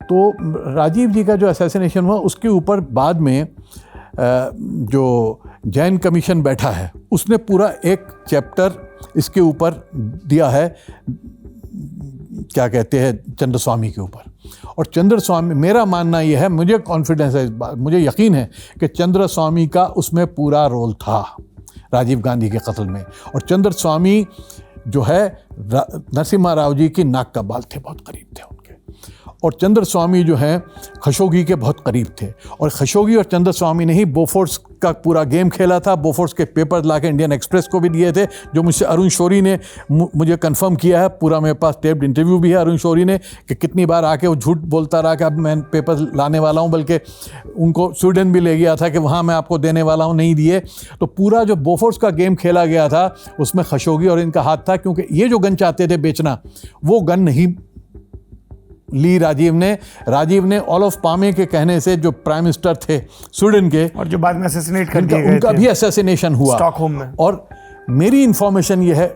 तो राजीव जी का जो असैसिनेशन हुआ उसके ऊपर बाद में जो जैन कमीशन बैठा है उसने पूरा एक चैप्टर इसके ऊपर दिया है, क्या कहते हैं, चंद्रस्वामी के ऊपर। और चंद्रस्वामी, मेरा मानना यह है, मुझे कॉन्फिडेंस है इस बात, मुझे यकीन है कि चंद्रस्वामी का उसमें पूरा रोल था राजीव गांधी के कत्ल में। और चंद्रस्वामी जो है नरसिम्हा राव जी की नाक का बाल थे, बहुत करीब थे उनके। और चंद्रस्वामी जो हैं खशोगी के बहुत करीब थे। और खशोगी और चंद्रस्वामी ने ही बोफोर्स का पूरा गेम खेला था। बोफोर्स के पेपर लाके इंडियन एक्सप्रेस को भी दिए थे, जो मुझसे अरुण शौरी ने मुझे कंफर्म किया है। पूरा मेरे पास टेप्ड इंटरव्यू भी है अरुण शौरी ने, कि कितनी बार आके वो झूठ बोलता रहा कि अब मैं पेपर लाने वाला हूँ, बल्कि उनको स्वीडन भी ले गया था कि वहाँ मैं आपको देने वाला हूँ, नहीं दिए। तो पूरा जो बोफोर्स का गेम खेला गया था उसमें खशोगी और इनका हाथ था, क्योंकि ये जो गन चाहते थे बेचना, वो गन नहीं ली राजीव ने ओलोफ पामे के कहने से, जो प्राइम मिनिस्टर थे स्वीडन के और जो बाद में असैसिनेट कर दिए गए थे, उनका भी असैसिनेशन हुआ स्टॉकहोम में। और मेरी इंफॉर्मेशन ये है,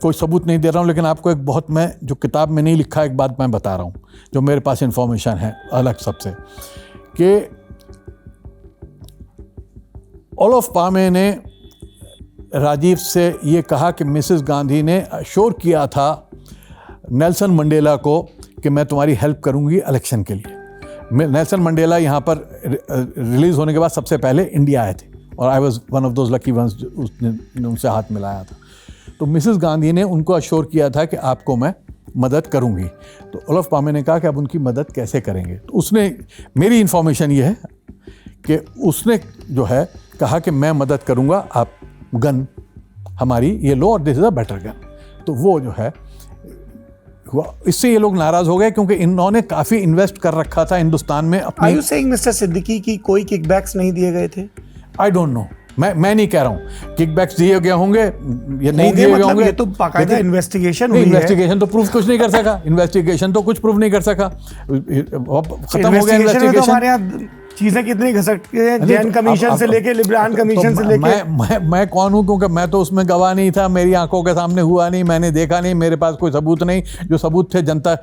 कोई सबूत नहीं दे रहा हूँ, लेकिन आपको एक बहुत, मैं जो किताब में नहीं लिखा एक बात मैं बता रहा हूँ, जो मेरे पास इंफॉर्मेशन है अलग सबसे, कि ओलोफ पामे ने राजीव से ये कहा कि मिसेस गांधी ने अश्योर किया था नेल्सन मंडेला को कि मैं तुम्हारी हेल्प करूंगी इलेक्शन के लिए। नेल्सन मंडेला यहाँ पर रिलीज़ होने के बाद सबसे पहले इंडिया आए थे, और I was one of those lucky ones उसने उनसे हाथ मिलाया था। तो मिसेस गांधी ने उनको अश्योर किया था कि आपको मैं मदद करूंगी। तो ओलोफ पामे ने कहा कि अब उनकी मदद कैसे करेंगे। तो उसने, मेरी इन्फॉर्मेशन ये है कि उसने जो है कहा कि मैं मदद करूंगा, आप गन हमारी ये लो और this is a better gun. तो वो जो है हुआ। इससे ये लोग नाराज हो गए, क्योंकि इन्होंने काफी इन्वेस्ट कर रखा था हिंदुस्तान में अपनी। Are you saying mister Siddiqui की कोई किकबैक्स नहीं दिए गए थे? आई डोंट नो, मैं नहीं कह रहा हूँ किकबैक्स दिए गए होंगे या नहीं दिए गए होंगे। ये तो बाकायदा इन्वेस्टिगेशन हुई है। इन्वेस्टिगेशन तो प्रूफ कुछ नहीं कर सका, इन्वेस्टिगेशन तो कुछ प्रूफ नहीं कर सका, खत्म हो गया इन्वेस्टिगेशन। हमारे यहाँ चीजें कितनी घसकती हैं, जैन कमीशन से लेके लिब्रान कमीशन से लेके। मैं कौन हूं, क्योंकि मैं तो उसमें गवाह नहीं था, मेरी आंखों के सामने हुआ नहीं, मैंने देखा नहीं, मेरे पास कोई सबूत नहीं। जो सबूत थे जनता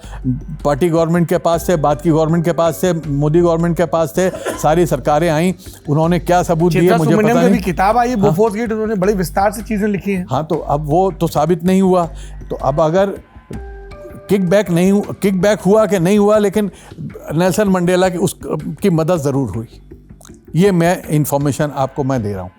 पार्टी गवर्नमेंट के पास थे, बाद की गवर्नमेंट के पास थे, मोदी गवर्नमेंट के पास थे, सारी सरकारें आई, उन्होंने क्या सबूत दिए मुझे पता नहीं। किताब आई बोफोर्स गेट, उन्होंने बड़ी विस्तार से चीजें लिखी हैं। हाँ, तो अब वो तो साबित नहीं हुआ। तो अब अगर किकबैक हुआ कि नहीं हुआ, लेकिन नेल्सन मंडेला की उसकी मदद ज़रूर हुई। ये मैं इंफॉर्मेशन आपको मैं दे रहा हूँ।